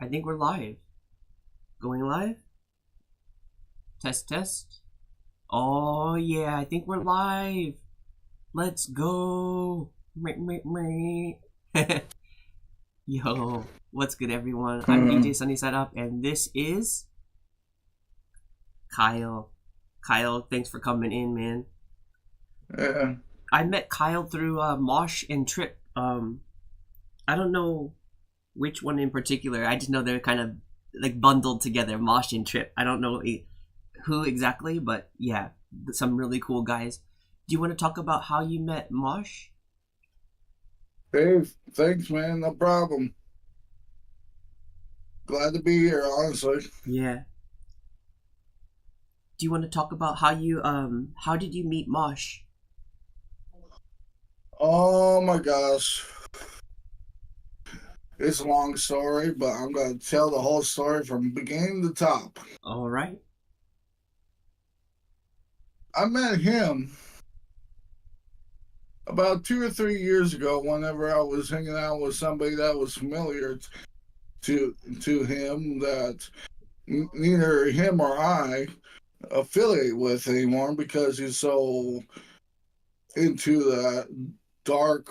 I think we're live. Going live? Test, test. Oh, yeah, I think we're live. Let's go. Meh, meh, meh. Yo, what's good, everyone? I'm DJ Sunny Setup, and this is Kyle. Kyle, thanks for coming in, man. Yeah. I met Kyle through Mosh and Trip. I don't know which one in particular. I just know they're kind of like bundled together, Mosh and Trip. I don't know who exactly, but yeah, some really cool guys. Do you want to talk about how you met Mosh? Hey, thanks, man. No problem. Glad to be here, honestly. Yeah. Do you want to talk about how did you meet Mosh? Oh my gosh. It's a long story, but I'm going to tell the whole story from beginning to top. All right. I met him about 2 or 3 years ago whenever I was hanging out with somebody that was familiar to him that neither him or I affiliate with anymore because he's so into that dark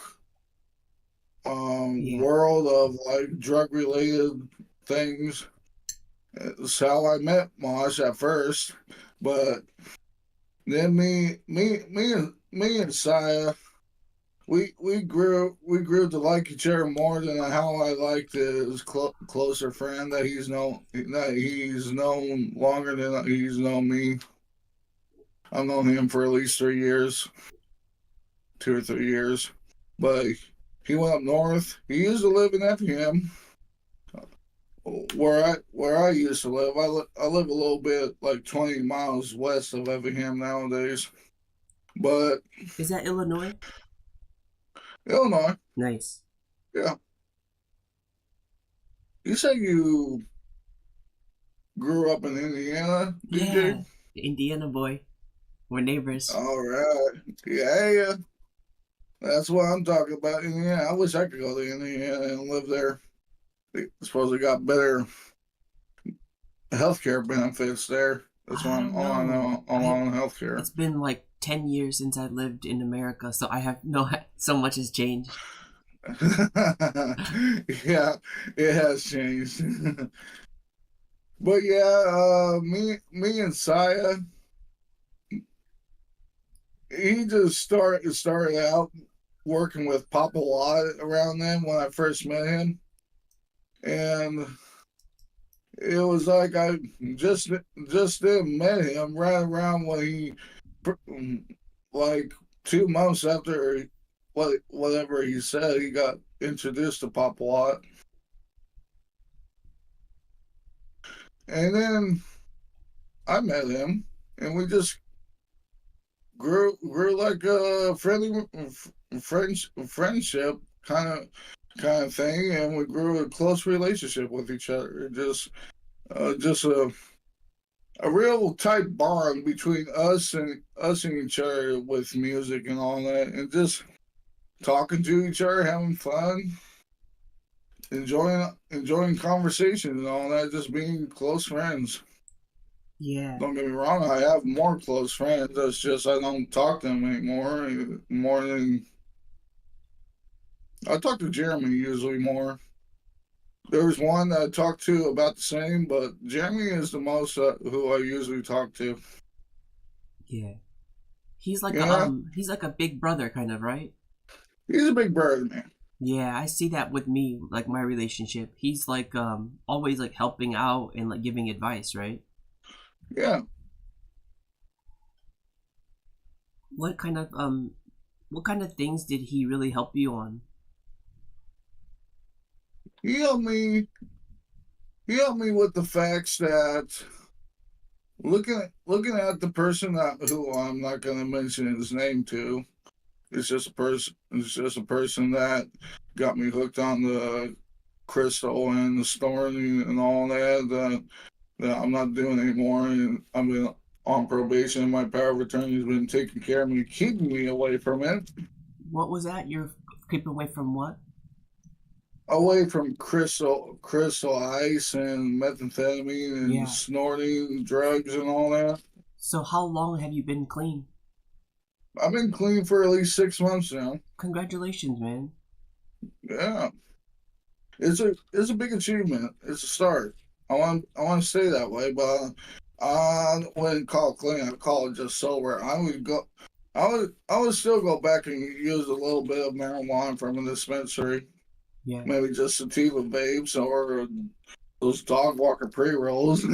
Yeah. world of like drug related things. It's how I met Mosh at first, but then me and Saya, we grew to like each other more than how I liked his closer friend that he's known longer than he's known me. I've known him for at least 3 years, 2 or 3 years, but he went up north. He used to live in Effingham, where I used to live. I live a little bit like 20 miles west of Effingham nowadays, but Is that Illinois? Illinois. Nice. Yeah, you said you grew up in Indiana, DJ. Yeah. Indiana boy. We're neighbors. All right, yeah, yeah. That's what I'm talking about. Indiana. I wish I could go to Indiana and live there. I suppose they got better healthcare benefits there. That's I why don't all I know. know all on healthcare. It's been like 10 years since I lived in America, so I have no so much has changed. Yeah, it has changed. But yeah, me and Saya, he just started out working with Papa Lot around then when I first met him, and it was like I just then met him right around when like 2 months after whatever he said, he got introduced to Papa Lot, and then I met him, and we just grew like a friendship kind of thing, and we grew a close relationship with each other. Just a real tight bond between us and each other with music and all that, and just talking to each other, having fun, enjoying conversations and all that, just being close friends. Yeah. Don't get me wrong, I have more close friends. It's just I don't talk to them anymore. More than I talk to Jeremy usually more. There's one that I talk to about the same, but Jeremy is the most who I usually talk to. Yeah. Yeah, He's like a big brother kind of, right? he's a big bird, man. Yeah, I see that with me, like my relationship. He's like always like helping out and like giving advice, right? Yeah, What kind of what kind of things did he really help you on? he helped me. He helped me with the facts that looking at the person that who I'm not going to mention his name to. It's just a person. It's just a person that got me hooked on the crystal and the story and all that I'm not doing anymore. And I've been on probation. My power of attorney has been taking care of me, keeping me away from it. What was that? You're keeping away from what? away from crystal ice and methamphetamine and Yeah. snorting drugs and all that. So how long have you been clean? I've been clean for at least 6 months now. Congratulations, man. Yeah, it's a big achievement. It's a start. I want to stay that way, but I wouldn't call it clean. I call it just sober. I would still go back and use a little bit of marijuana from a dispensary. Yeah. Maybe just sativa vapes or those dog walker pre rolls.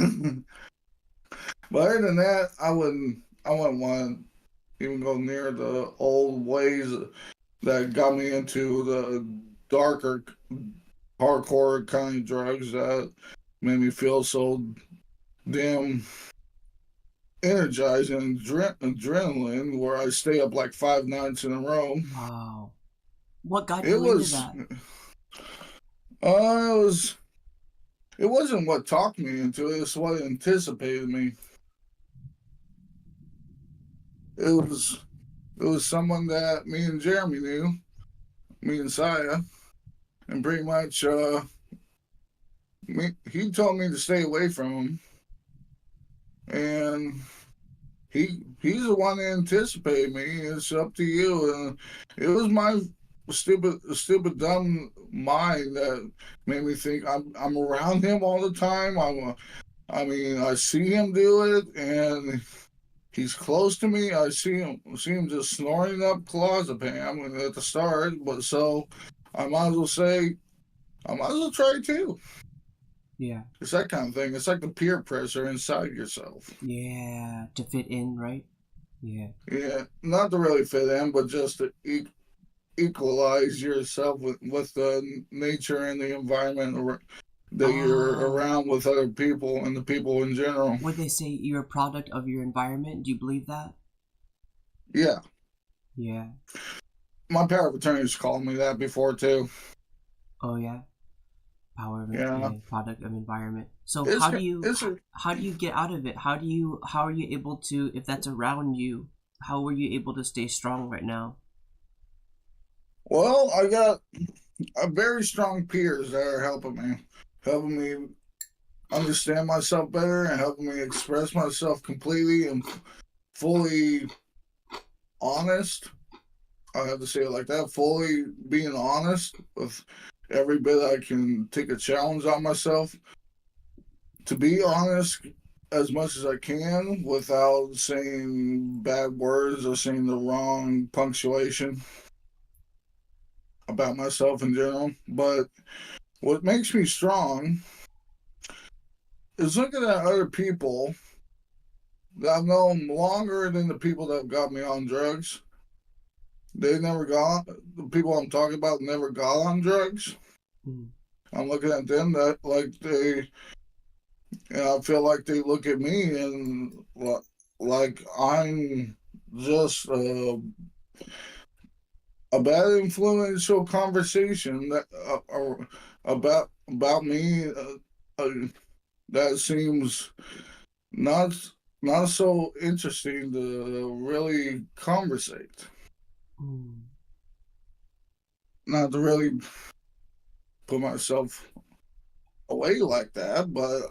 But other than that, I wouldn't want to even go near the old ways that got me into the darker, hardcore kind of drugs that made me feel so damn energized and adrenaline, where I stay up like 5 nights in a row. Wow. What got It you into was, that? it was, it wasn't what talked me into it. It's what anticipated me. It was, it was someone that me and Jeremy knew, me and Saya, and pretty much, he told me to stay away from him, and he's the one that anticipated me. It's up to you, and it was my stupid dumb mind that made me think I'm around him all the time. I mean, I see him do it, and he's close to me. I see him just snoring up clozapam at the start, but so I might as well say I might as well try it too. Yeah. It's that kind of thing. It's like the peer pressure inside yourself. Yeah. To fit in, right? Yeah. Yeah, not to really fit in, but just to equalize yourself with the nature and the environment that you're Oh. around with other people and the people in general. Would they say you're a product of your environment? Do you believe that? Yeah, Yeah. my power of attorneys called me that before too. Oh yeah. Power of Yeah, yeah, product of environment. So it's h- how do you get out of it? How are you able to, if that's around you, how are you able to stay strong right now? well, I got a very strong peers that are helping me understand myself better and helping me express myself completely and fully honest. I have to say it like that, fully being honest with every bit I can take a challenge on myself to be honest as much as I can without saying bad words or saying the wrong punctuation about myself in general. But what makes me strong is looking at other people that I've known longer than the people that got me on drugs. They never got, the people I'm talking about never got on drugs. Mm. I'm looking at them that like I feel like they look at me and like I'm just a bad influential conversation that about me uh, that seems not not so interesting to really conversate, Mm. not to really put myself away like that, but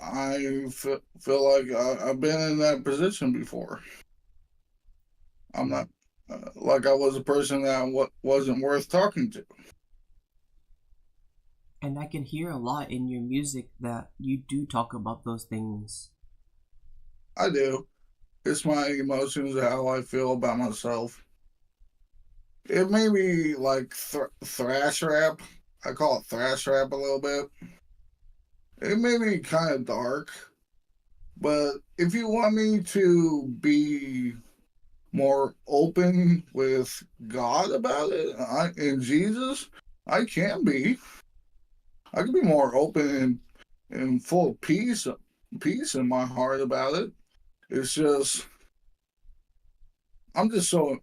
feel like I've been in that position before. I'm Yeah. not like I was a person that wasn't worth talking to. And I can hear a lot in your music that you do talk about those things. I do. It's my emotions, how I feel about myself. It may be like thrash rap. I call it thrash rap a little bit. It may be kind of dark, but if you want me to be more open with God about it, and Jesus, I can be. I can be more open and full of peace in my heart about it. It's just I'm just so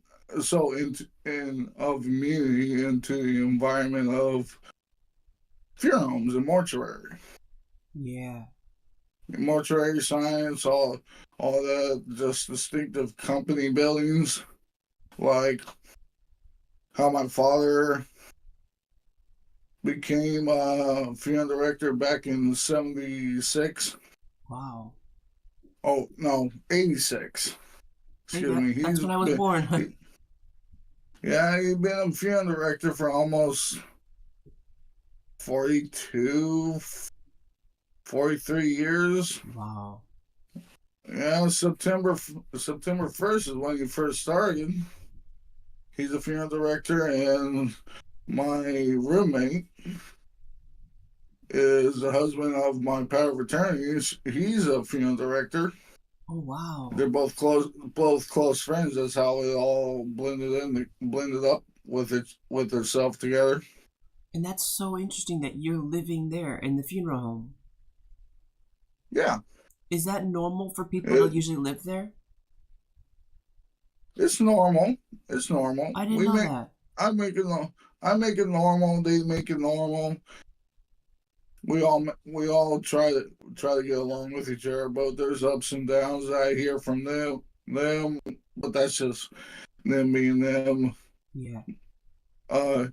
in of immunity into the environment of funeral homes and Yeah. mortuary science, all that just distinctive company buildings, like how my father became funeral director back in '76. Wow. Oh no, '86. Hey, Excuse me. that's He's when I was been, born. he, yeah, he's been a funeral director for almost 42, 43 years. Wow. Yeah, September 1st is when he first started. He's a funeral director, and my roommate is the husband of my power of attorney. He's a funeral director. Oh, They're wow. both close friends. That's how it all blended up with itself together. And that's so interesting that you're living there in the funeral home. Yeah, Is that normal for people to it, usually live there? it's normal. It's normal. I didn't know that. I make it I make it normal. They make it normal. We all try to get along with each other, but there's ups and downs that I hear from them, but that's just them being them. Yeah.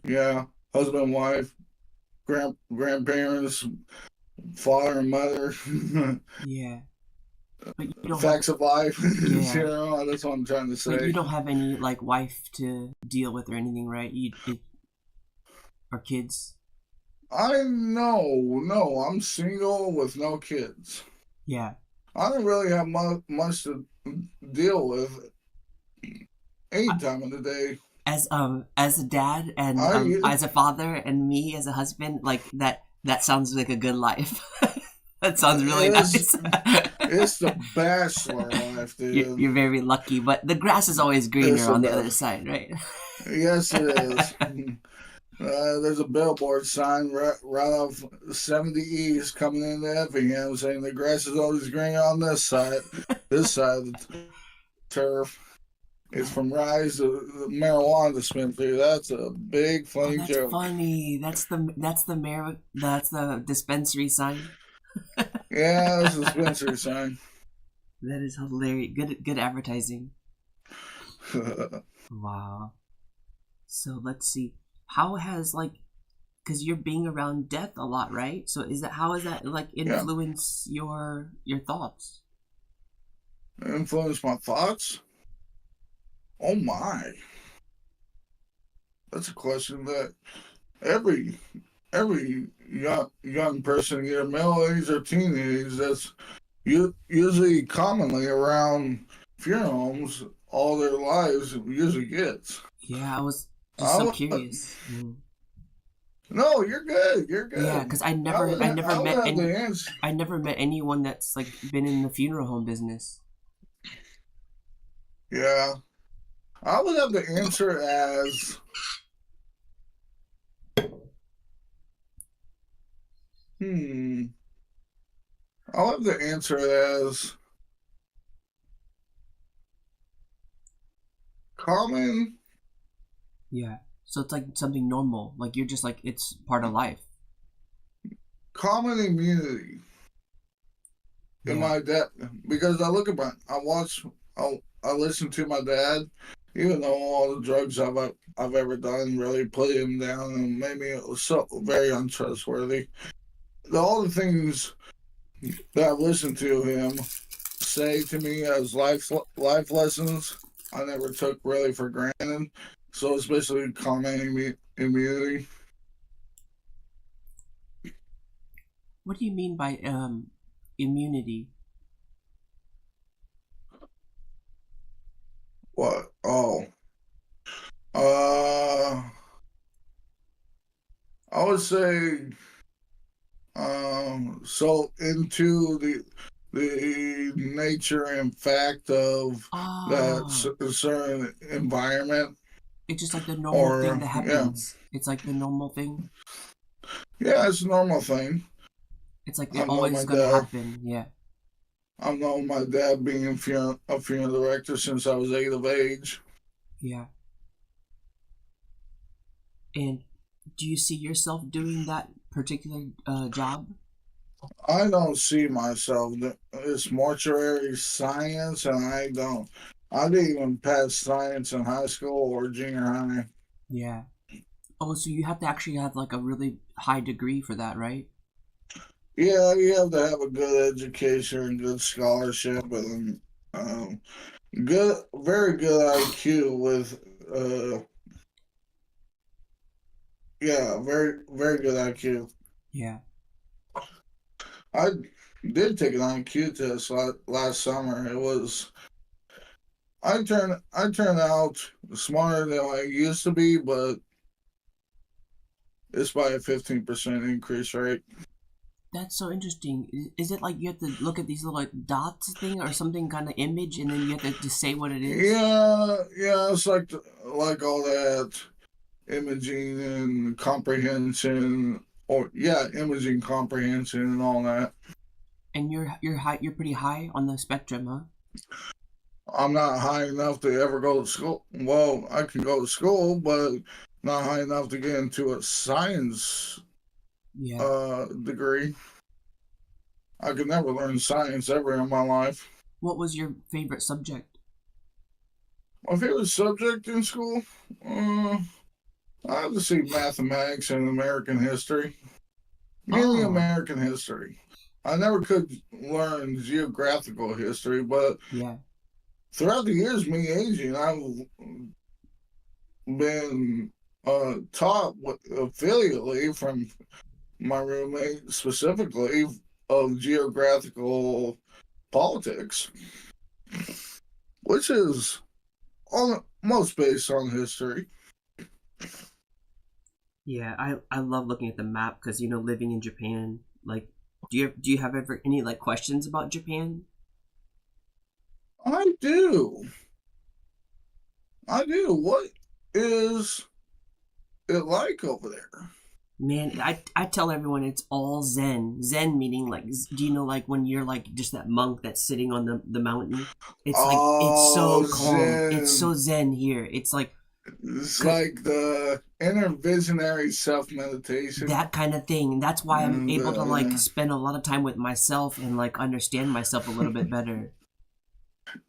Yeah, husband, wife, grandparents, father and mother. Yeah. But you don't have, Facts of life. yeah. That's what I'm trying to But you say. don't have any like wife to deal with or anything, right? Or kids. I no, I'm single with no kids. Yeah. I don't really have much to deal with any I- time of the day. as a dad and I as a father and me as a husband, like that sounds like a good life. That sounds really it's nice. it's the bachelor life, dude. You're very lucky, but the grass is always It's greener the on the other best. side, right? Yes, it is. There's a billboard sign right off 70 East coming into Effingham saying the grass is always green on this side of the turf. It's from Rise to the marijuana dispensary. That's a big Oh, funny that's joke. funny. That's the dispensary sign. Yeah, that's a dispensary sign. That is hilarious. Good advertising. Yeah, Wow. So let's see. How has like because you're being around death a lot, right? So is that how has that like influence your thoughts? influence my thoughts. Oh my, that's a question that every every young person, either middle age or teenage, that's usually commonly around funeral homes all their lives usually gets. Yeah, I was just so I would, curious. Mm. no, you're good. You're Yeah, good. because I never I would met have any the answer. I never met anyone that's like been in the funeral home business. Yeah, I would have the answer as hmm. I'll have the answer as common Yeah. So it's like something normal. Like you're just like it's part of life. common immunity in Yeah. my dad, because I listen to my dad, even though all the drugs I've ever done really put him down and made me so very untrustworthy. All the things that I've listened to him say to me as life lessons, I never took really for granted. So it's basically common immunity. What do you mean by immunity? What? Oh, uh, I would say so into the nature and fact of that Ah, certain environment, it's just like the normal thing or that yeah, happens. It's like the normal thing. yeah, it's a normal thing. It's like it I've known always is my gonna dad. happen. Yeah. I've known my dad being a funeral director since I was 8 of age. Yeah. And do you see yourself doing that particular job? I don't see myself. It's mortuary science, and I don't. I didn't even pass science in high school or junior high. Yeah. Oh, so you have to actually have like a really high degree for that, right? Yeah, you have to have a good education and good scholarship and good, very good IQ with yeah, very good IQ. Yeah. I did take an IQ test last summer. It was I turned out smarter than I used to be, but it's by a 15% increase rate. That's so interesting. Is it like you have to look at these little like dots thing or something kind of image, and then you have to just say what it is? Yeah, it's like all that imaging and comprehension, or yeah, imaging comprehension and all that. And you're high. You're pretty high on the spectrum, huh? I'm not high enough to ever go to school. Well, I can go to school, but not high enough to get into a science Yeah. degree. I could never learn science ever in my life. What was your favorite subject? My favorite subject in school, I have to say mathematics and American history. Mainly Oh, American history. I never could learn geographical history, but yeah. throughout the years, me aging, I've been taught affiliately from my roommate specifically of geographical politics, which is most based on history. Yeah, I love looking at the map because living in Japan, like, do you have ever any like questions about Japan? I do. I do. What is it like over there? Man, I tell everyone it's all Zen. Zen meaning like, do you know like when you're like just that monk that's sitting on the mountain? It's like it's Oh, so calm. It's so Zen. Zen here. It's like It's like the inner visionary self meditation. that kind of thing. That's why I'm And able to like spend a lot of time with myself and like understand myself a little bit better.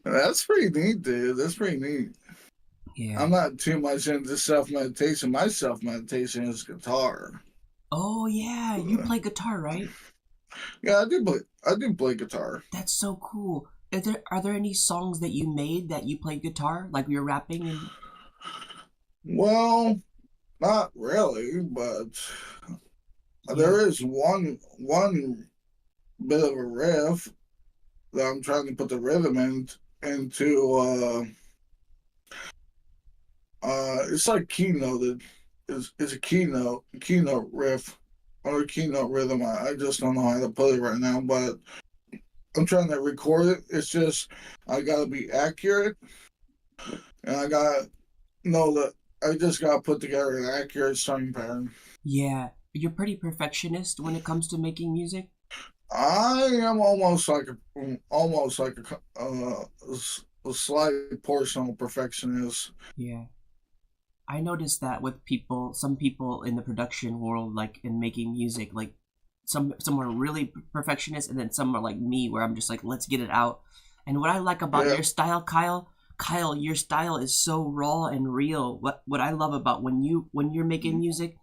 that's pretty neat, dude. That's pretty neat. Yeah. I'm not too much into self meditation. My self meditation is guitar. Oh yeah, you play guitar, right? Yeah, I do play guitar. That's so cool. Are there any songs that you made that you play guitar, like you're rapping and? Well, not really, but Yeah, there is one bit of a riff that I'm trying to put the rhythm into. It's like keynoted. It's a keynote riff or a keynote rhythm. I just don't know how to put it right now, but I'm trying to record it. It's just I gotta be accurate, and I gotta know that I just gotta put together an accurate string pattern. yeah. You're pretty perfectionist when it comes to making music. I am almost like a slight portion perfectionist. Yeah. I noticed that with some people in the production world, like in making music, like some are really perfectionist, and then some are like me, where I'm just like, let's get it out. And what I like about Yeah, your style, Kyle, your style is so raw and real. What I love about when you're making music,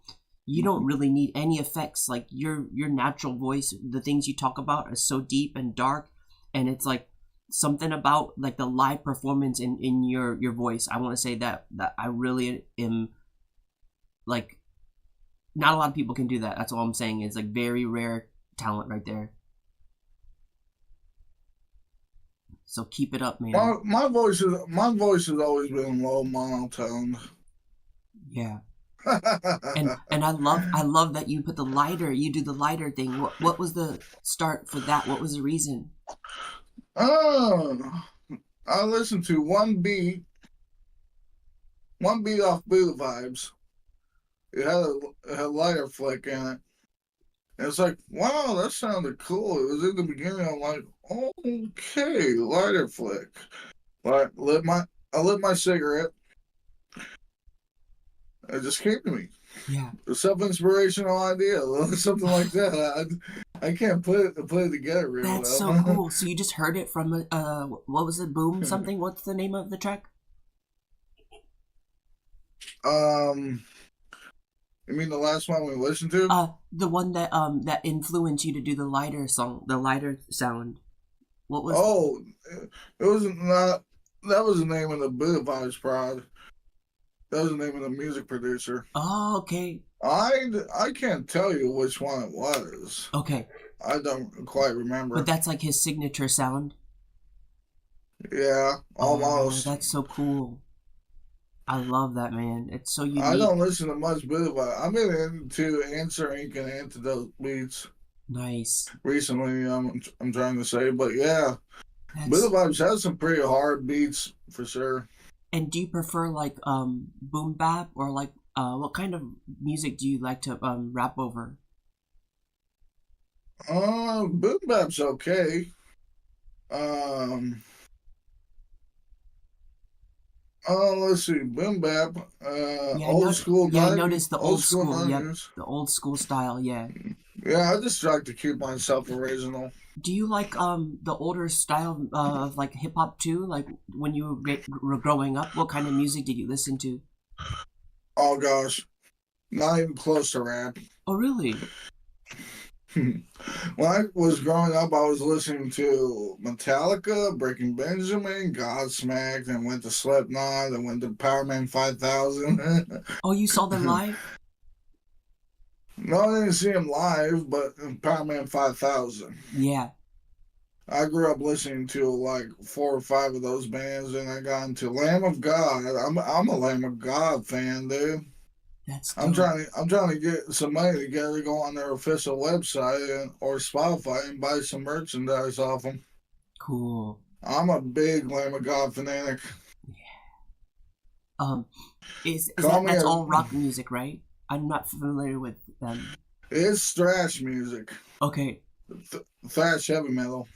you don't really need any effects. Like your natural voice, the things you talk about are so deep and dark, and it's like something about like the live performance in your voice. I want to say that I really am like, not a lot of people can do that. That's all I'm saying. It's like very rare talent right there. So keep it up, man. my voice has always been low monotone. Yeah. And I love that you put the lighter. You do the lighter thing. What was the start for that? What was the reason? Oh, I listened to one beat off Buddha Vibes. It had a lighter flick in it. And it's like, wow, that sounded cool. It was in the beginning. I'm like, okay, lighter flick. Like, I lit my cigarette. It just came to me. Yeah. A self inspirational idea, something like that. I can't put it together real That's so well. cool. So you just heard it from what was it? Boom something? What's the name of the track? um, You mean the last one we listened to? The one that influenced you to do the lighter song, the lighter sound. What was? Oh, it was not. That was the name of the Buddha Vibes Prod. That was the name of the music producer. Oh, okay, I can't tell you which one it was. okay. I don't quite But remember. that's like his signature sound. Yeah, Oh, almost. that's so cool. I love that, man. It's so I don't unique. listen to much Buddha Vibes. I've been into Answer Inc. and Antidote beats Nice. recently. I'm trying to say, but yeah, Buddha That's. Vibes has some pretty hard beats for sure. And do you prefer like boom bap or like what kind of music do you like to rap over? Boom Bap's okay. Um, let's see, Boom Bap, Yeah, I know. Yeah, I noticed the old old school school. Yep, 90s. the old school style. Yeah. Yeah, I just like to keep myself original. Do you like the older style of like hip hop too? Like when you were growing up, what kind of music did you listen to? Oh gosh, not even close to rap. Oh, really? When I was growing up, I was listening to Metallica, Breaking Benjamin, Godsmack, then went to Slipknot, then went to Powerman 5000. Oh, you saw them live? No, I didn't see him live, but Powerman 5000. Yeah, I grew up listening to like 4 or 5 of those bands, and I got into Lamb of God. I'm a Lamb of God fan, dude. that's I'm dope. trying to get some money together, go on their official website or Spotify and buy some merchandise off them. Cool. I'm a big Lamb of God fanatic. Um, is Call that me that's a all rock music, right? I'm not familiar with them. It's thrash music, Okay. thrash heavy metal.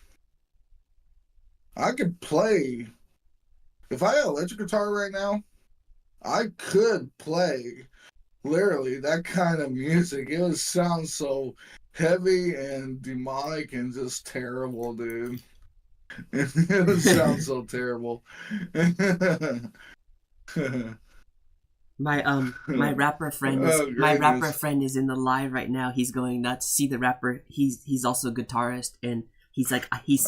I could play if I had an electric guitar right now. I could play literally that kind of music. It would sound so heavy and demonic and just terrible, dude. It would sound so terrible. Oh my rapper goodness. friend is in the live right now. He's going nuts. See the rapper. He's also a guitarist, and he's like Oh he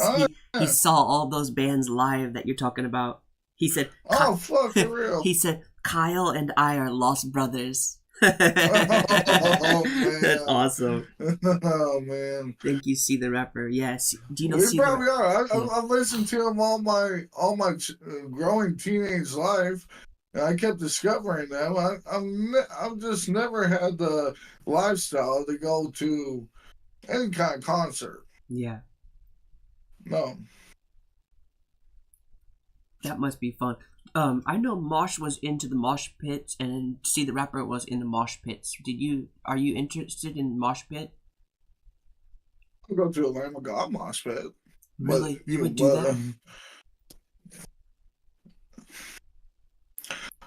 yeah. saw all those bands live that you're talking about. He said Oh fuck for real. he said Kyle and I are lost brothers. Oh That's man. awesome. Oh man. Thank you, see the rapper. Yes. Do you know We see the probably are. yeah. I've listened to him all my growing teenage life, and I kept discovering them. I've just never had the lifestyle to go to any kind of concert. Yeah. No. That must be fun. I know Mosh was into the mosh pits, and See the Rapper was in the mosh pits. Are you interested in mosh pit? I go to a Lamb of God mosh pit, but Really, you would do that?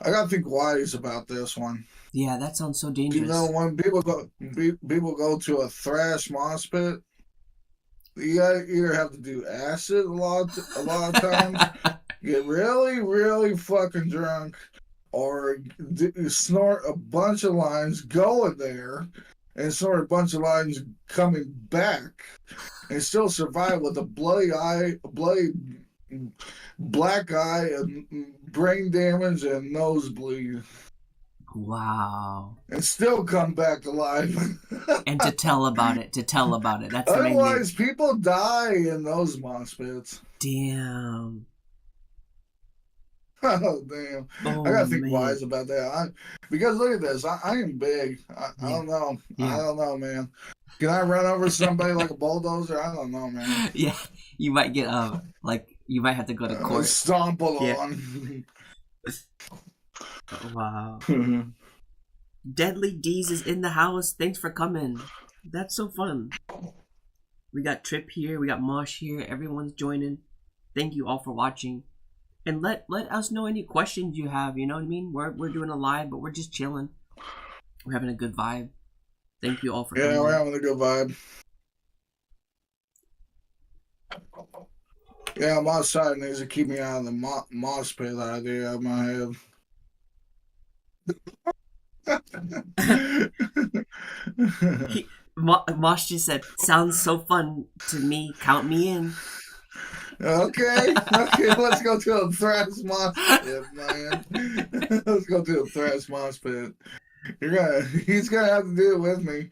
I gotta think wise about this one. Yeah, that sounds so You know, dangerous. when people go to a thrash mosh pit, you gotta either have to do acid a lot of times, get really really fucking drunk, or snort a bunch of lines going there, and snort a bunch of lines coming back, and still survive with a bloody eye, bloody black eye, and brain damage and nosebleed, Wow. and still come back alive. And to tell about it, That's the main thing. Otherwise, people die in those mosh pits. Damn. Oh damn! I Oh gotta think man. wise about that. Because look at this. I am big. I Yeah. don't know. I Yeah. don't know, man. Can I run over somebody like a bulldozer? I don't know, man. Yeah. You might get like you might have to go to court. Stomp Yeah. along. Wow. Deadly D's is in the house. Thanks for coming. That's so fun. We got Trip here, we got Mosh here, everyone's joining. Thank you all for watching. And let us know any questions you have, you know what I mean? We're doing a live, but we're just chilling. We're having a good vibe. Thank you all for Yeah, coming we're in. having a good vibe. Yeah, I'm outside needs to keep me out of the mosh pit idea I might have. Mosh just said, "Sounds so fun to me. Count me in." Okay, okay, let's go to a thrash mosh pit, man. Let's go to a thrash mosh pit. He's gonna have to do it with me.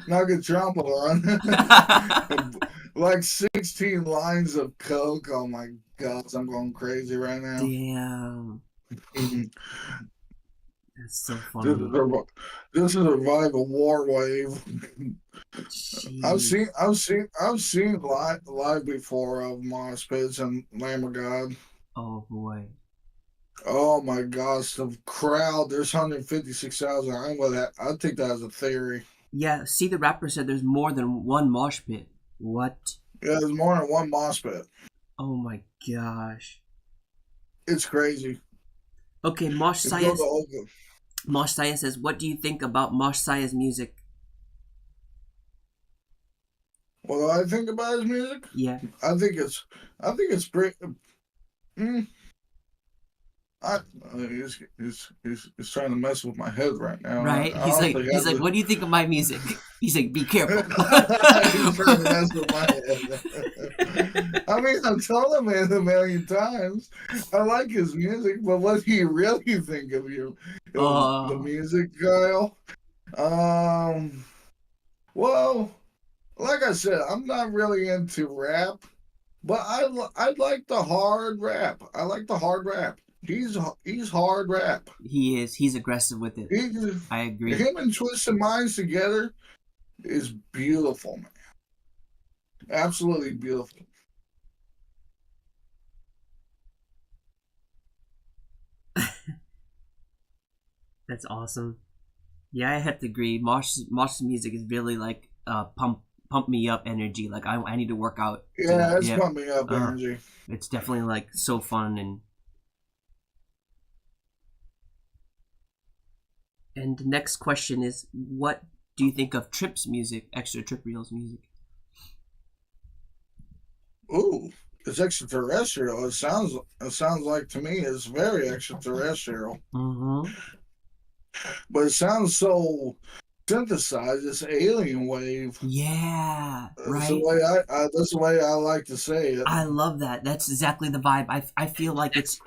Not get trampled on. Like 16 lines of coke. Oh my gosh, I'm going crazy right now. Damn, this that's so is funny. this is a revival war wave. Jeez. I've seen live before of mosh pits and Lamb of God. Oh boy. Oh my gosh, the crowd. There's 156,000. I take that as a theory. Yeah. See, the rapper said there's more than one mosh pit. What? Yeah, there's more than one mosh pit. Oh my gosh. It's crazy. Okay, Mosh If you go Saya. to Oakland, Mosh Saya says, "What do you think about Mosh Saya's music?" what do I think about his music? Yeah. I think it's pretty. Mm, he's trying to mess with my head right now. Right? I honestly He's have like, to. "What do you think of my music?" He's like, "Be careful." He's trying to mess with my head. I mean, I've told him it a million times. I like his music, but what do you really think of you? The Oh, music, Kyle? Um, well, like I said, I'm not really into rap, but I like the hard rap. I like the hard rap. He's hard rap. he is. He's aggressive with it. He, I agree. him and Twisted Minds together is beautiful, man. Absolutely beautiful. That's awesome. Yeah, I have to agree. Mosh's music is really like pump me up energy. Like I need to work out. Yeah, it's Yeah. pumping up Uh, energy. it's definitely like so fun and the next question is, what do you think of Trip's music, Extraterrestrial's music? Ooh, it's extraterrestrial. It sounds like to me it's very extraterrestrial. Mm-hmm. But it sounds so synthesized. It's alien wave. Yeah, That's the right. way that's the way I like to say it. I love that. That's exactly the vibe. I feel like it's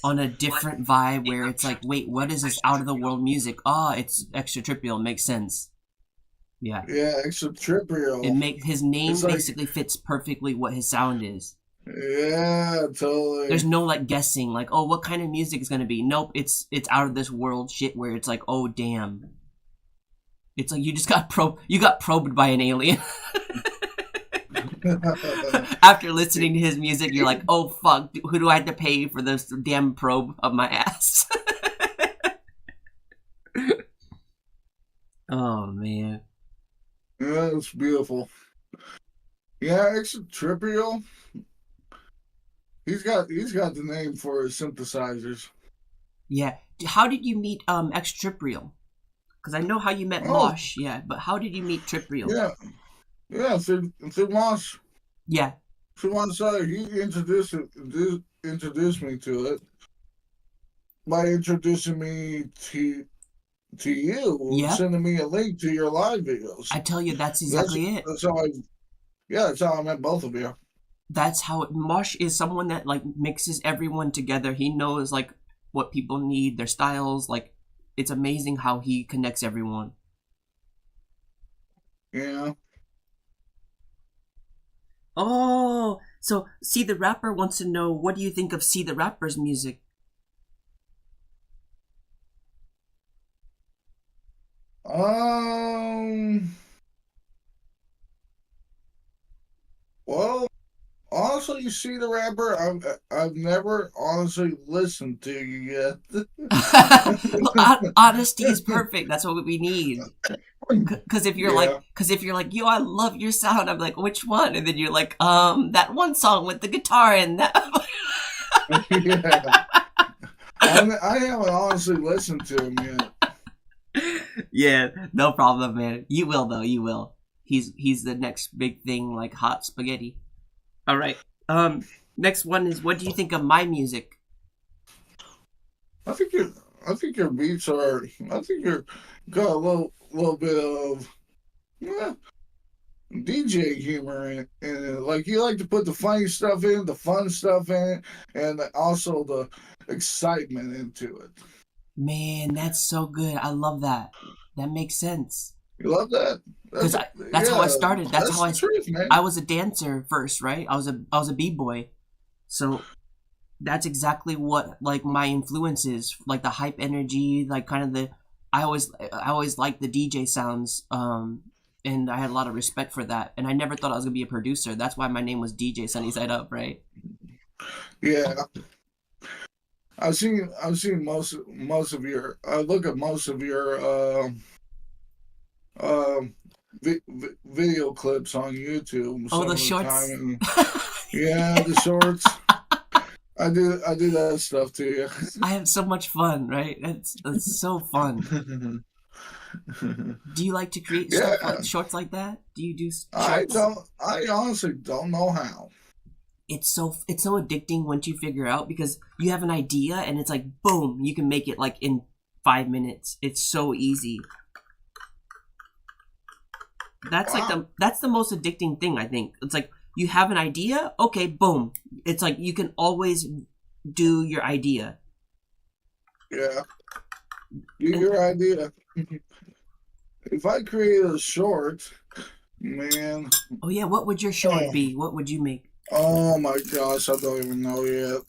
on a different vibe where it's like, wait, what is this out of the world music? Oh, it's extraterrestrial. Makes sense. Yeah. Yeah, extraterrestrial. His name It's like basically fits perfectly what his sound is. yeah, totally. There's no like guessing, like, oh, what kind of music is gonna be? Nope, it's out of this world shit where it's like, oh damn. It's like you just got probed by an alien. After listening to his music, you're like, oh fuck, who do I have to pay for this damn probe of my ass? Oh man. Yeah, it's beautiful. Yeah, extraterrestrial. He's got the name for his synthesizers. Yeah. How did you meet Extraterrestrial? Because I know how you met Oh, Mosh, yeah, but how did you meet Tripriel? yeah, yeah. Through Moss, Yeah, through one side, he introduced me to it by introducing me to you, yep. sending me a link to your live videos. I tell you, that's That's exactly it. that's how I yeah, that's how I met both of you. That's how Mosh is someone that like mixes everyone together. He knows like what people need, their styles. Like it's amazing how he connects everyone. Yeah. Oh, so See the Rapper wants to know, what do you think of See the Rapper's music? Um. Well, honestly, you see the rapper. I've never honestly listened to you yet. Honesty is perfect. That's what we need. Because Yeah. if you're like, yo, I love your sound, I'm like, which one? And then you're like, that one song with the guitar and that. Yeah. I haven't honestly listened to him yet. Yeah, no problem, man. You will though. You will. He's the next big thing, like hot spaghetti. All right. Next one is, what do you think of my music? I think you I think your beats are. I think you're got a little bit of eh, DJ humor in it. Like you like to put the funny stuff in, the fun stuff in, and also the excitement into it. Man, that's so good. I love that. That makes sense. You love that? Because That's that's how I yeah. started. That's how That's the truth, I man. was a dancer first, right? I was a b-boy. So that's exactly what like my influence is, like the hype energy, like kind of the I always liked the DJ sounds, and I had a lot of respect for that. And I never thought I was gonna be a producer. That's why my name was DJ Sunny Side Up, right? Yeah, I've seen most of your. I look at most of your um video clips on YouTube Oh, some the of the time, shorts. and yeah, the shorts. I do that stuff too. I have so much fun, right? It's so fun. Do you like to create stuff Yeah, like shorts like that? Do you do I shorts? don't. I honestly don't know how. It's so addicting once you figure out, because you have an idea and it's like boom, you can make it like in 5 minutes. It's so easy. Wow. That's the most addicting thing, I think. It's like you have an idea, okay, boom. It's like you can always do your idea. Yeah, And your idea. If I create a short, man. oh yeah, what would your short Oh, be? What would you make? oh my gosh, I don't even know yet.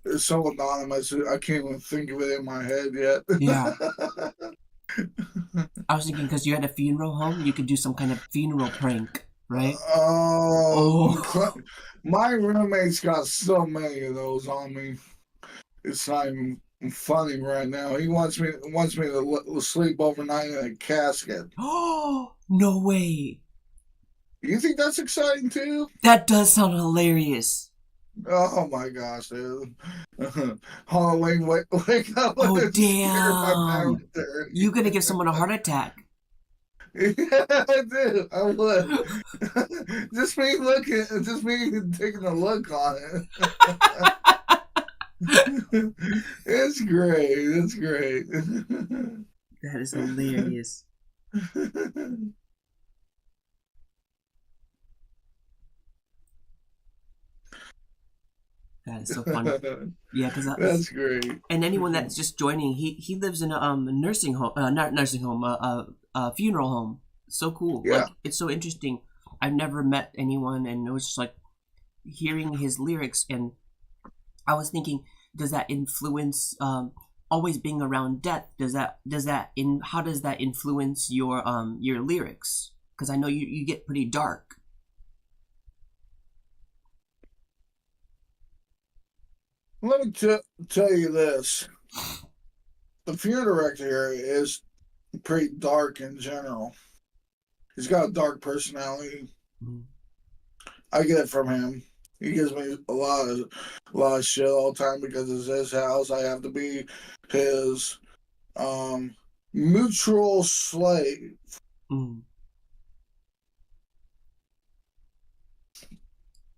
It's so anonymous. I can't even think of it in my head yet. Yeah. I was thinking because you had a funeral home, you could do some kind of funeral prank, right? Oh, Oh, my roommate's got so many of those on me. It's not even funny right now. He wants me to sleep overnight in a casket. oh, no way. You think that's exciting too? That does sound hilarious. Oh my gosh, dude. Halloween, wake up Oh, and scare my damn. parents there. You gonna give someone a heart attack. Yeah, I do. I would. Just me taking a look on it. It's great. It's great. That is hilarious. That is so funny. Yeah, because That's great. and anyone that's just joining, he lives in a nursing home, not nursing home, a funeral home. So cool. Yeah. Like it's so interesting. I've never met anyone, and it was just like hearing his lyrics, and I was thinking, does that influence always being around death? Does that in how does that influence your lyrics? Because I know you get pretty dark. Let me tell you this. The funeral director here is pretty dark in general. He's got a dark personality. Mm. I get it from him. He gives me a lot of shit all the time because it's his house. I have to be his um mutual slave. Mm.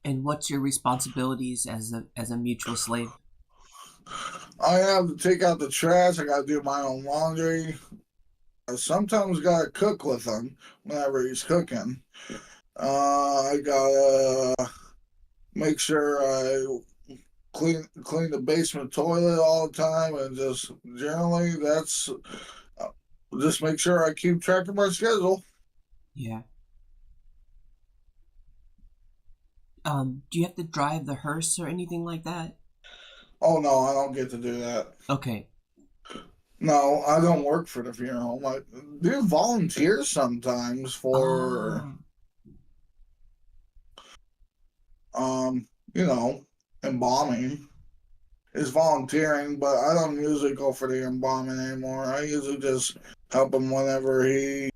And what's your responsibilities as a mutual slave? I have to take out the trash. I got to do my own laundry. I sometimes got to cook with him whenever he's cooking. I gotta make sure I clean the basement toilet all the time, and just generally uh, just make sure I keep track of my schedule. Yeah. Do you have to drive the hearse or anything like that? Oh no, I don't get to do that. Okay. No, I don't work for the funeral home. I do volunteer sometimes for Ah, um, you know, embalming. It's volunteering, but I don't usually go for the embalming anymore. I usually just help him whenever he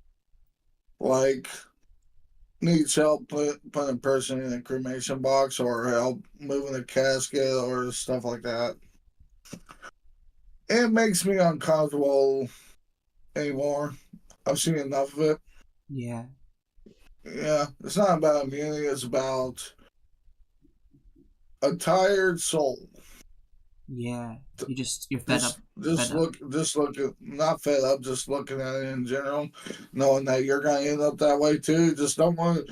like needs help putting a person in a cremation box or help moving a casket or stuff like that. It makes me uncomfortable anymore. I've seen enough of it. yeah. Yeah, it's not about immunity, it's about a tired soul. Yeah. You're fed Just up. just Fed up. look at, not fed up, just looking at it in general, knowing that you're gonna end up that way too. Just don't want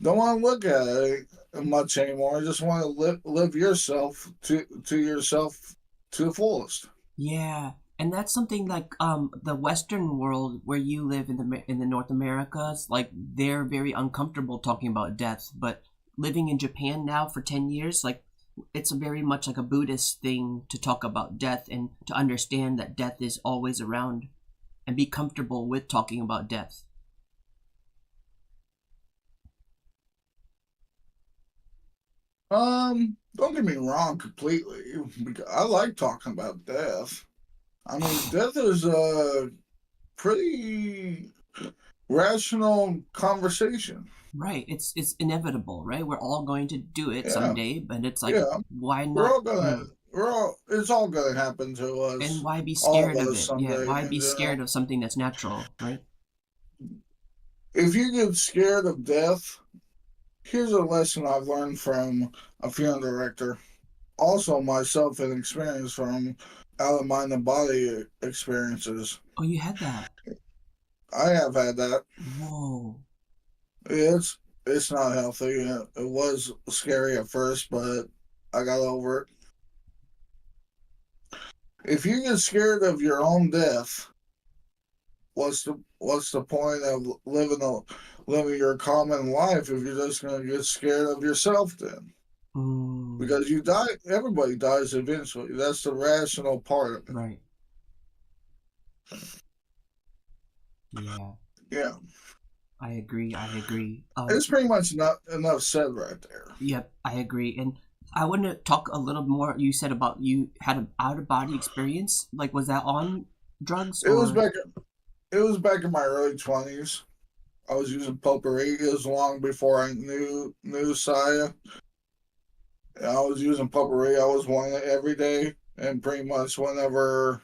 to look at it much anymore. I just want to live yourself to yourself to the fullest. Yeah, and that's something like the Western world where you live in the North Americas, like they're very uncomfortable talking about death. But living in Japan now for 10 years, like it's a very much like a Buddhist thing to talk about death and to understand that death is always around and be comfortable with talking about death. Don't get me wrong completely. Because I like talking about death. I mean, death is a pretty rational conversation. Right, it's inevitable, right? We're all going to do it Yeah, someday, but it's like yeah. why We're not? all gonna. It's all gonna happen to And us, why be all of scared of us it? Yeah, someday. why In be scared general, of something that's natural, right? if you get scared of death, here's a lesson I've learned from a film director. Also, myself and experience from out of mind and body experiences. Oh, you had that. I have had that. Whoa. It's it's not healthy. It was scary at first, but I got over it. If you get scared of your own death, what's the point of living your common life if you're just gonna get scared of yourself then? Mm, Because you die, everybody dies eventually. That's the rational part of it. right. Yeah, Yeah, I agree. I agree. it's pretty much not enough said right there. Yep, I agree. And I want to talk a little more. You said about you had an out of body experience. Like, was that on drugs It was or? back. It was back in my early 20s. I was using potpourri. It was long before I knew Saya. I was using potpourri. I was one every day, and pretty much whenever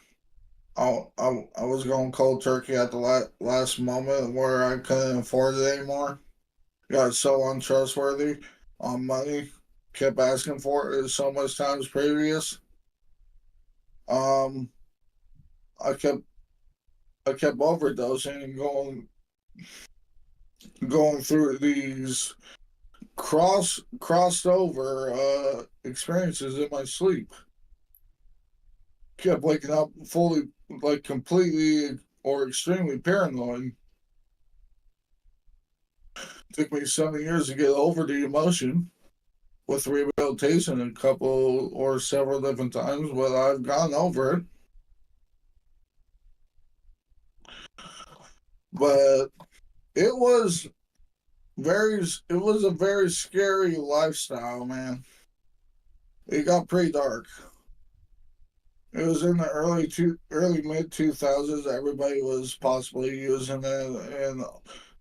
I was going cold turkey at the last moment where I couldn't afford it anymore. Got so untrustworthy on money. Kept asking for it so much times previous. Um, I kept I kept overdosing and going through these crossed over experiences in my sleep. Kept waking up fully, like completely or extremely paranoid. Took me 7 years to get over the emotion with rehabilitation a couple or several different times, but I've gone over it. But it was it was a very scary lifestyle, man. It got pretty dark. It was in the early mid 2000s. Everybody was possibly using it, and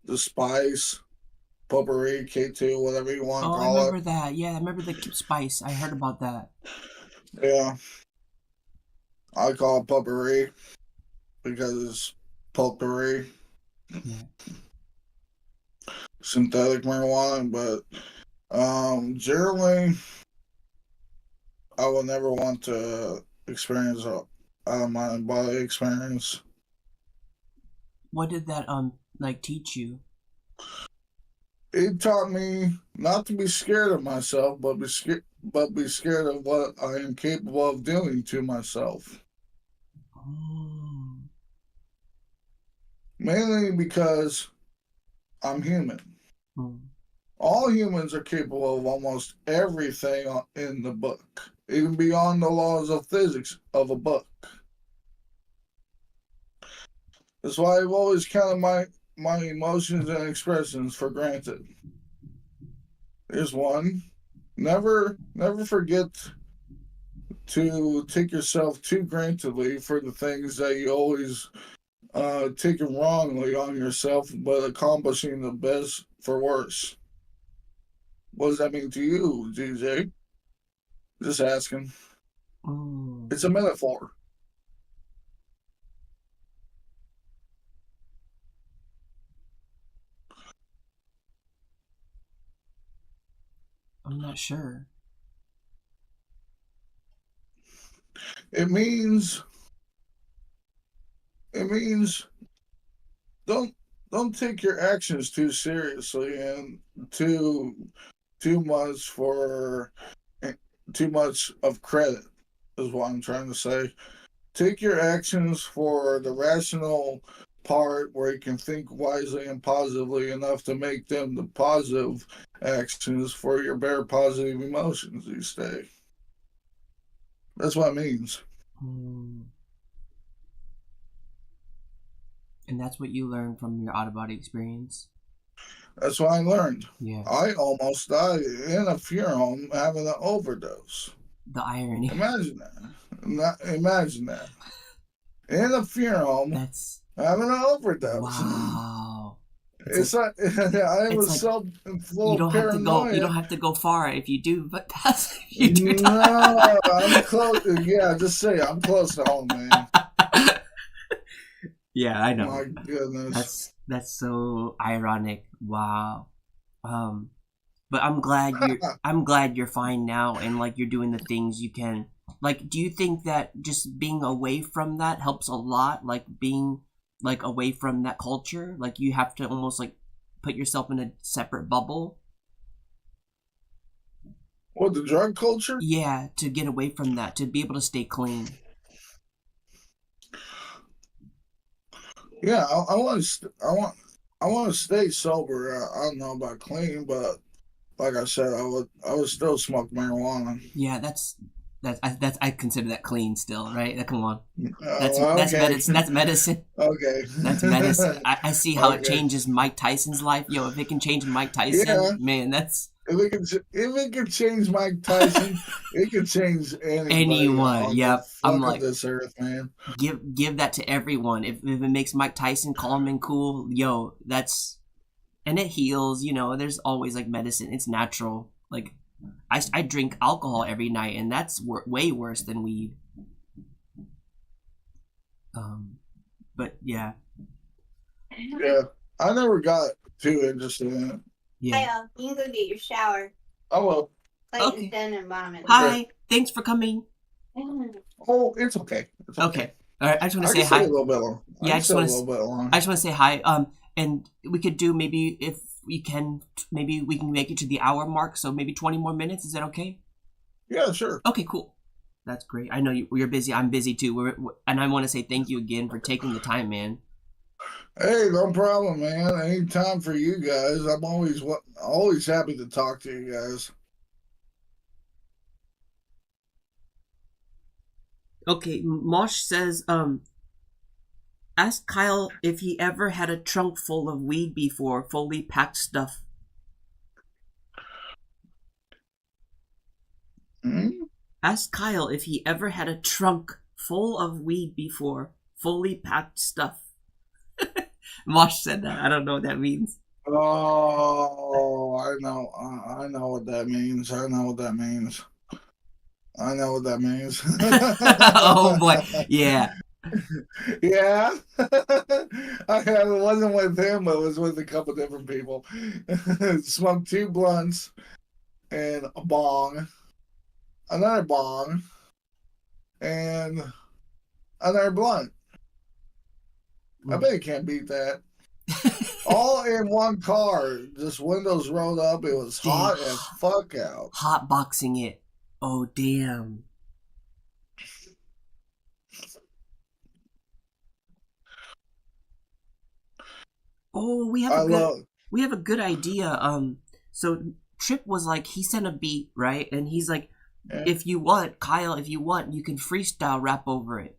the spice, potpourri, K2, whatever you want to Oh, I call it. remember that. Yeah, I remember the spice. I heard about that. Yeah, I call it potpourri because it's potpourri, Yeah. synthetic marijuana. But generally, I will never want to experience a out of my body experience. What did that like teach you? It taught me not to be scared of myself, but be scared of what I am capable of doing to myself. Mm, Mainly because I'm human. mm. All humans are capable of almost everything in the book, even beyond the laws of physics of a book. That's why I've always counted my emotions and expressions for granted. Here's one. Never forget to take yourself too grantedly for the things that you always taken wrongly on yourself, but accomplishing the best for worse. What does that mean to you, DJ? Just asking. Mm. It's a metaphor. I'm not sure. It means it means don't don't take your actions too seriously and too too much for too much of credit is what I'm trying to say. Take your actions for the rational part where you can think wisely and positively enough to make them the positive actions for your bare positive emotions you stay. That's what it means. Mm. And that's what you learned from your out of body experience? That's what I learned. Yeah. I almost died in a funeral home having an overdose. The irony. Imagine that. Imagine that. In a funeral home That's having an overdose. wow. It's like I it's was like so you full of don't have to go. You paranoia. don't have to go far if you do, but that's if you do No, die. I'm close. Yeah, just say I'm close to home, man. Yeah, I know. My goodness. That's so ironic. Wow. But I'm glad you're fine now and like you're doing the things you can. Like, do you think that just being away from that helps a lot? Like being like away from that culture, like you have to almost like put yourself in a separate bubble. What, the drug culture? Yeah, to get away from that, to be able to stay clean. Yeah, I want to. I want to stay sober. I don't know about clean, but like I said, I would still smoke marijuana. Yeah, that's I consider that clean still, right? Come on, that's Okay. medicine. That's medicine. Okay. That's medicine. I see how it Okay. changes Mike Tyson's life. Yo, if it can change Mike Tyson, Yeah. man, that's If it could change Mike Tyson, it could change anybody anyone. on the Yep. I'm fuck of like, this earth, man. give that to everyone. If it makes Mike Tyson calm and cool, yo, that's and it heals. You know, there's always like medicine. It's natural. Like I drink alcohol every night, and that's way worse than weed. But yeah, Yeah, I never got too interested in it. yeah. Hey, you can go get your shower. Oh well. Clayton's Okay. done and bottom it. Hi, thanks for coming. Oh, it's okay. It's okay. Okay. All right. I just want I to say can stay hi. a little bit long. Yeah, I just stay a want little bit long. I just want to say hi. And we could do maybe if we can, maybe we can make it to the hour mark. So maybe 20 more minutes. Is that okay? Yeah, sure. Okay, cool. That's great. I know you're busy. I'm busy too. And I want to say thank you again for taking the time, man. Hey, no problem, man. Anytime for you guys. I'm always happy to talk to you guys. Okay, Mosh says, ask Kyle if he ever had a trunk full of weed before, fully packed stuff. Hmm? Ask Kyle if he ever had a trunk full of weed before, fully packed stuff. Mosh said that. I don't know what that means. Oh, I know. I know what that means. I know what that means. I know what that means. Oh boy, yeah. Yeah. It wasn't with him, but it was with a couple different people. Smoked 2 blunts and a bong, another bong, and another blunt. I bet you can't beat that. All in one car, just windows rolled up. It was hot as fuck out. Hot boxing it. Oh damn. Oh, we have a good idea. So Trip was like he sent a beat, right? And he's like, Yeah. if you want, Kyle, if you want, you can freestyle rap over it.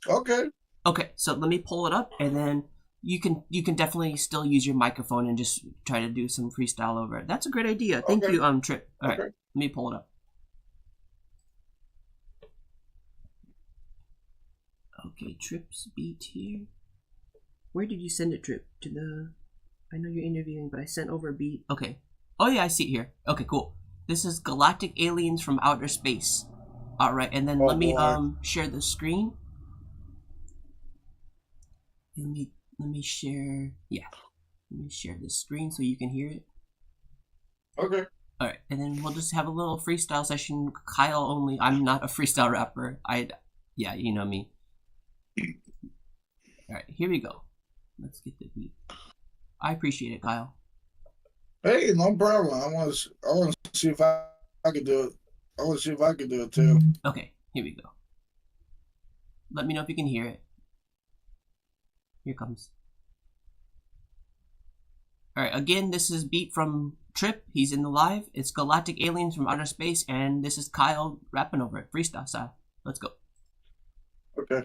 Okay. Okay, so let me pull it up and then you can definitely still use your microphone and just try to do some freestyle over it. That's a great idea. Thank Okay. you, Trip. All right, Okay. let me pull it up. Okay, Trip's beat here. Where did you send it, Trip? To the... I know you're interviewing, but I sent over a beat. Okay. Oh yeah, I see it here. Okay, cool. This is Galactic Aliens from Outer Space. Alright, and then Oh, let me boy. share the screen. Let me share... Yeah. Let me share the screen so you can hear it. Okay. Alright, and then we'll just have a little freestyle session, Kyle only. I'm not a freestyle rapper. Yeah, you know me. Alright, here we go. Let's get the beat. I appreciate it, Kyle. Hey, no problem. I want to see if I could do it. I want to see if I could do it too. Okay, here we go. Let me know if you can hear it. Here it comes. Alright, again, this is beat from Trip. He's in the live. It's Galactic Aliens from Outer Space, and this is Kyle rapping over it, freestyle style. Let's go. Okay.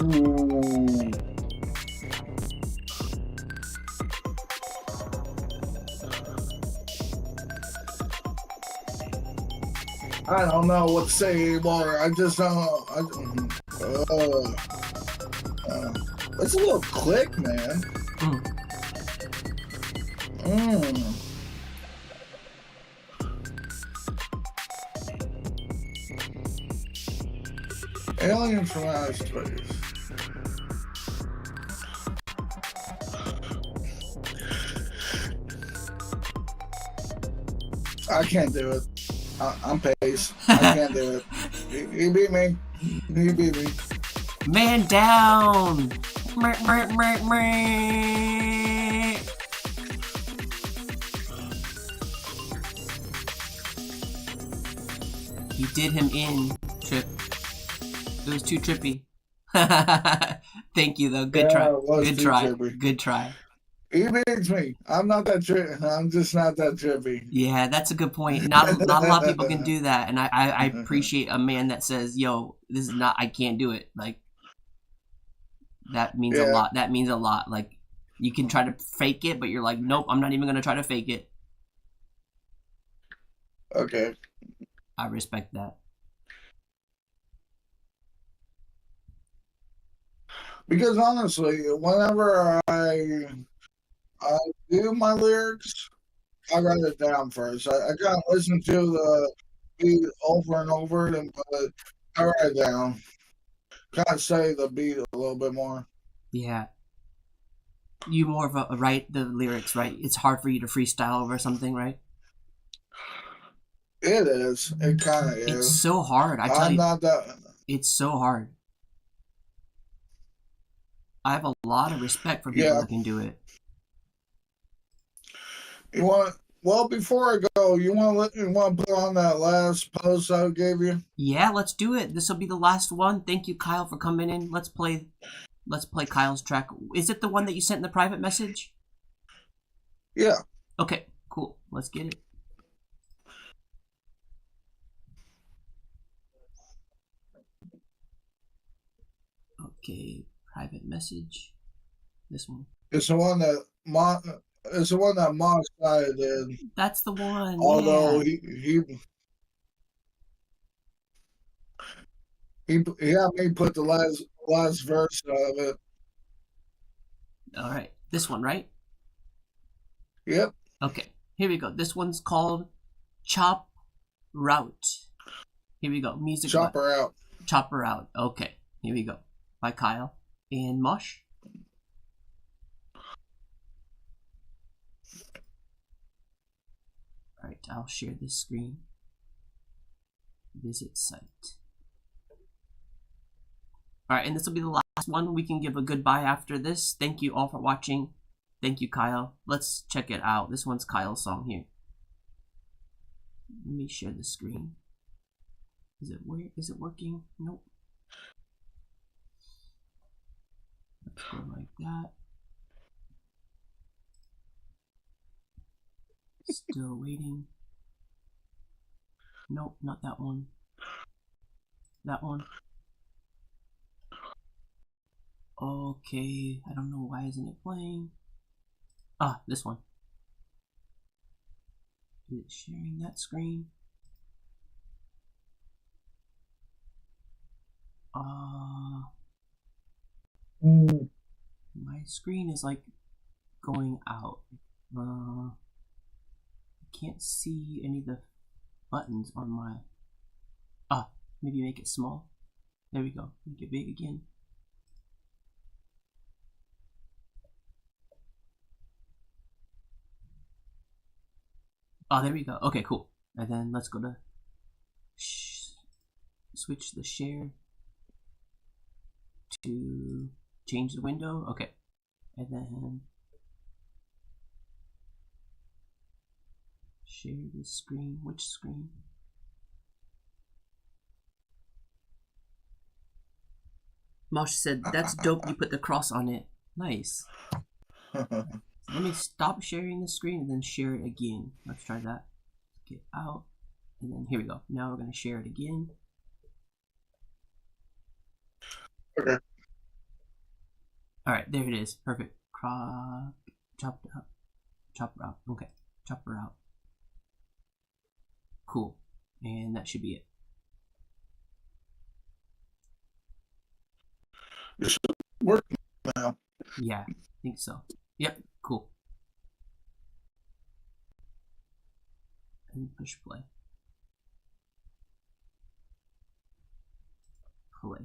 Ooh. I don't know what to say anymore. I just don't. It's a little click, man. Aliens from outer space. I can't do it. I'm Pace. I can't do it. He beat me. He beat me. Man down! Meh, meh, meh, meh. You did him in, Trip. It was too trippy. Thank you, though. Good try. Good try. Trippy. Good try. He beats me. I'm not that trippy. I'm just not that trippy. Yeah, that's a good point. Not a lot of people can do that, and I appreciate a man that says, "Yo, this is not. I can't do it." Like that means a lot. That means a lot. Like you can try to fake it, but you're like, "Nope, I'm not even gonna try to fake it." Okay. I respect that. Because honestly, whenever I do my lyrics, I write it down first. I kind of listen to the beat over and over, and but I write it down. Kind of say the beat a little bit more. Yeah. You more of a write the lyrics, right? It's hard for you to freestyle over something, right? It is. It kind of is. It's so hard. I tell you, not that. it's so hard. I have a lot of respect for people that can do it. You want? Well, before I go, you want to put on that last post I gave you? Yeah, let's do it. This will be the last one. Thank you, Kyle, for coming in. Let's play Kyle's track. Is it the one that you sent in the private message? Yeah. Okay, cool. Let's get it. Okay, private message. This one. It's the one that Moss guy did. That's the one. Although yeah. he had me put the last verse of it. All right, this one, right? Yep. Okay, here we go. This one's called Chop Route. Here we go. Music. Chop her out. Chop her out. Okay, here we go. By Kyle and Mosh. Alright, I'll share this screen. Visit site. Alright, and this will be the last one. We can give a goodbye after this. Thank you all for watching. Thank you, Kyle. Let's check it out. This one's Kyle's song here. Let me share the screen. Is it working? Nope. Let's go like that. Still waiting. Nope, not that one. That one. Okay, I don't know why isn't it playing. Ah, this one. Is it sharing that screen? My screen is like going out. I can't see any of the buttons on my Ah, maybe make it small. There we go. Make it big again. Oh, there we go. Okay, cool. And then let's go to switch the share to change the window. Okay. And then share the screen. Which screen? Mosh said, that's dope, you put the cross on it. Nice. Let me stop sharing the screen and then share it again. Let's try that. Get out. And then here we go. Now we're going to share it again. Okay. Alright, there it is. Perfect. Chop it out. Chop her out. Okay. Chop her out. Cool. And that should be it. It should work now. Yeah, I think so. Yep, cool. And push play. Play.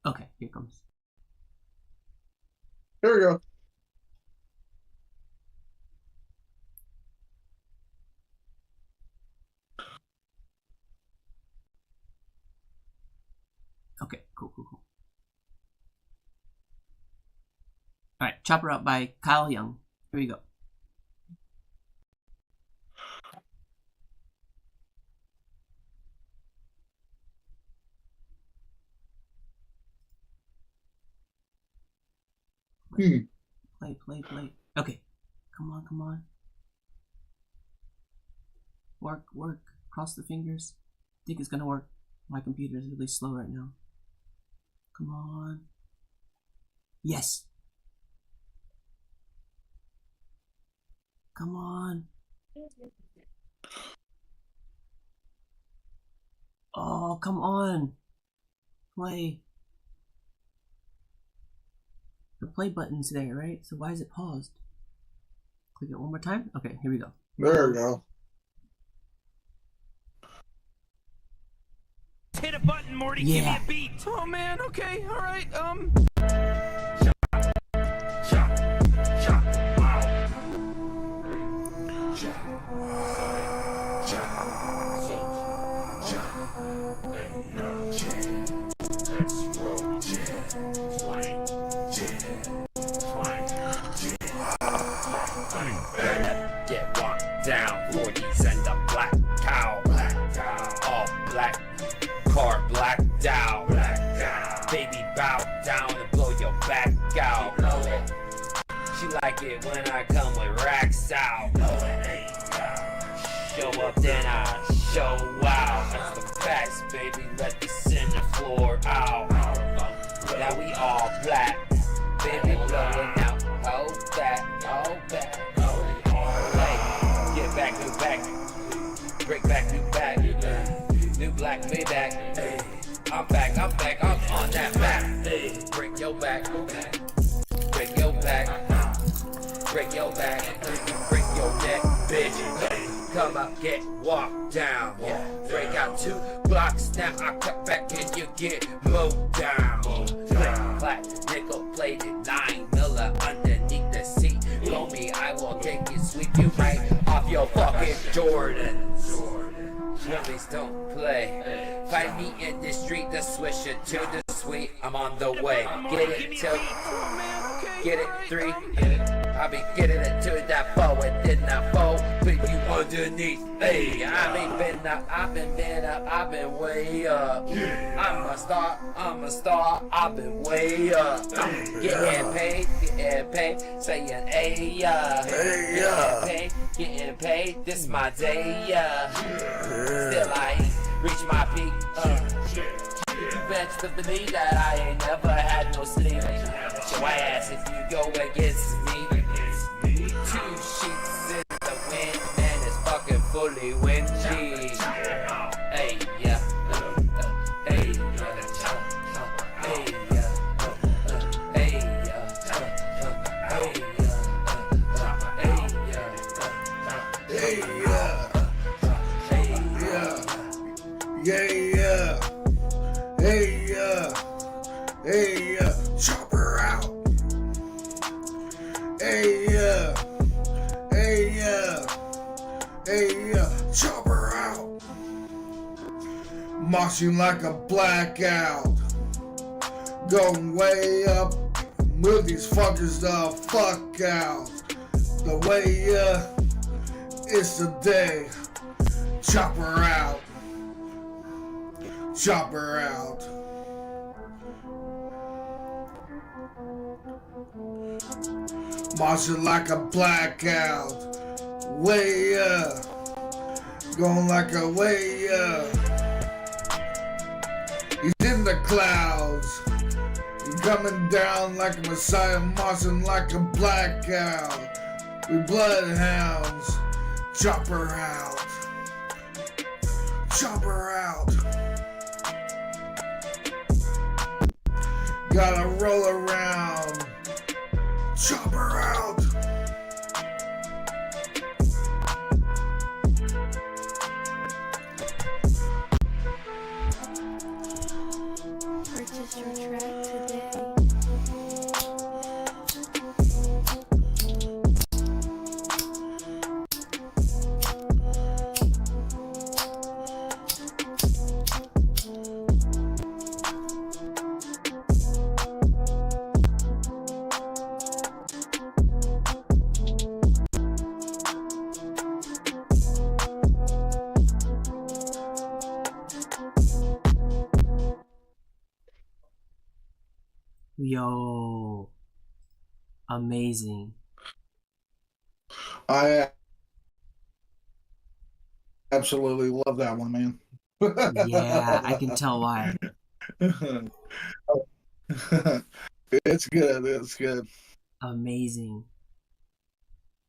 Okay, here it comes. There we go. Okay, cool. Alright, Chopper Out by Kyle Young. Here we go. Play. Okay, come on. Work. Cross the fingers. I think it's gonna work. My computer is really slow right now. Come on. Yes. Come on. Oh, come on. Play. The play button's there, right? So why is it paused? Click it one more time. Okay, here we go. There we go. Hit a button, Morty. Yeah. Give me a beat. Oh man. Okay. All right. Get walked down, 40s and a black cow. All black, car blacked out. Baby bow down and blow your back out. She like it when I come with racks out. Show up, then I show out. That's the facts, baby. Let the center floor out. Now we all black, baby blowing out. Hold that. Get back, new back. Break back, new back. New black, me back. I'm back, I'm on that back. Break your back. Break your back. Break your back. Break your neck, bitch. Come up, get walked down. Break out 2 blocks now. I cut back and you get mowed down. Clack, nickel plated 9 miller underneath the seat. Blow me, I will take you, sweep you right off your fucking Jordans. Please don't play. Find me in the street, the swisher to the sweet. I'm on the way. Get it 2, get it 3. I'll be getting it to that 4 and then that 4. Put you underneath. Hey, I've been up, I've been way up. I'm a star, I've been way up. Getting paid, saying hey, getting paid, this my day, Still I ain't reach my peak, You best to believe that I ain't never had no sleep. Show my ass if you go against me. 2 sheets in the wind, and it's fucking fully windy. Hey, yeah. Hey, hey, Moshing like a blackout. Going way up. Move these fuckers the fuck out. The way it's the day. Chop her out. Chop her out. Moshing like a blackout. Way up. Going like a way up. He's in the clouds. He's coming down like a messiah, moshing like a blackout. We bloodhounds. Chop her out. Chop her out. Gotta roll around. Chop her out. Purchase your track today. Yo, amazing. I absolutely love that one, man. Yeah, I can tell why. It's good. It's good. Amazing.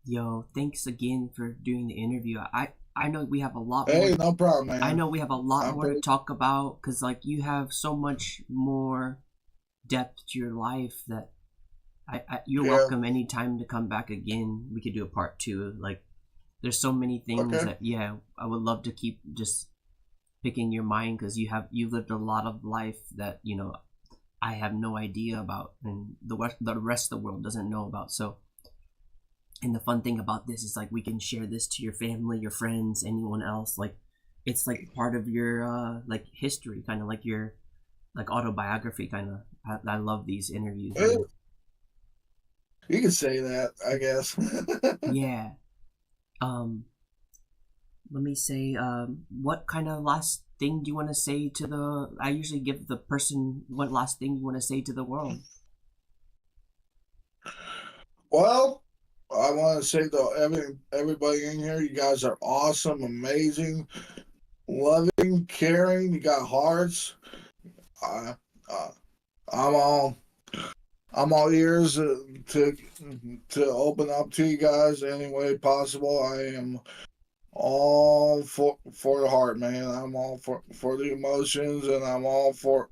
Yo, thanks again for doing the interview. I know we have a lot more. Hey, no problem, man. I know we have a lot I'm more to pretty- talk about because, like, you have so much more depth to your life that you're Yeah. welcome anytime to come back again. We could do a part 2. Like, there's so many things Okay. that, yeah, I would love to keep just picking your mind because you've lived a lot of life that, you know, I have no idea about and the rest of the world doesn't know about. So, and the fun thing about this is, like, we can share this to your family, your friends, anyone else. Like, it's like part of your like history, kind of like your like autobiography, kind of. I love these interviews. Yeah. You can say that, I guess. Yeah. Let me say, what kind of last thing do you want to say to the? I usually give the person what last thing you want to say to the world. Well, I want to say to everybody in here, you guys are awesome, amazing, loving, caring. You got hearts. I'm all ears to open up to you guys any way possible. I am all for the heart, man. I'm all for the emotions, and I'm all for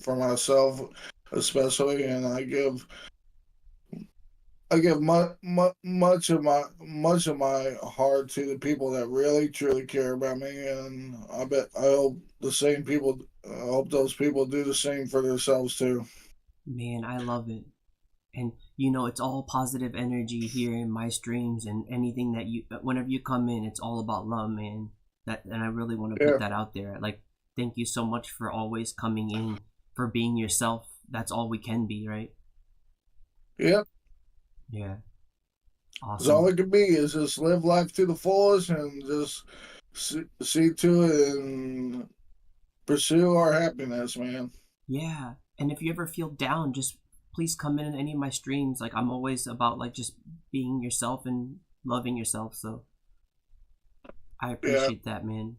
myself especially. And I give much of my heart to the people that really truly care about me, and I hope those people do the same for themselves too. Man, I love it. And you know, it's all positive energy here in my streams, and anything that whenever you come in, it's all about love, man. And I really want to Yeah. put that out there. Like, thank you so much for always coming in, for being yourself. That's all we can be, right? Yep. Yeah. Because all Awesome. it can be is just live life to the fullest and just see to it and pursue our happiness, man. Yeah. And if you ever feel down, just please come in any of my streams. Like, I'm always about, like, just being yourself and loving yourself. So I appreciate that, man.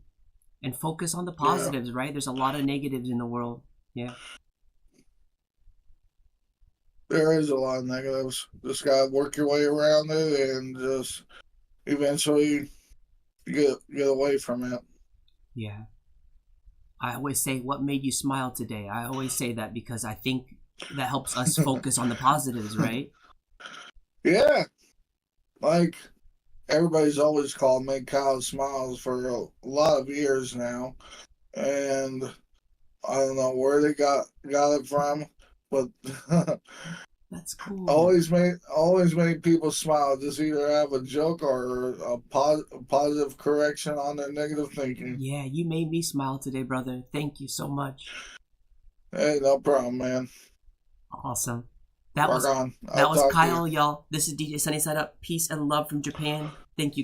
And focus on the positives, right? There's a lot of negatives in the world. Yeah. There is a lot of negatives. Just gotta work your way around it and just eventually get away from it. Yeah. I always say, what made you smile today? I always say that because I think that helps us focus on the positives, right? Yeah. Like, everybody's always called me Kyle Smiles for a lot of years now. And I don't know where they got it from, but That's Cool. always make people smile. Just either have a joke or a positive correction on their negative thinking. Yeah, you made me smile today, brother. Thank you so much. Hey, no problem, man. Awesome. That Rock was on. that I'll was talk to you. Kyle, y'all. This is DJ Sunny Side Up. Peace and love from Japan. Thank you,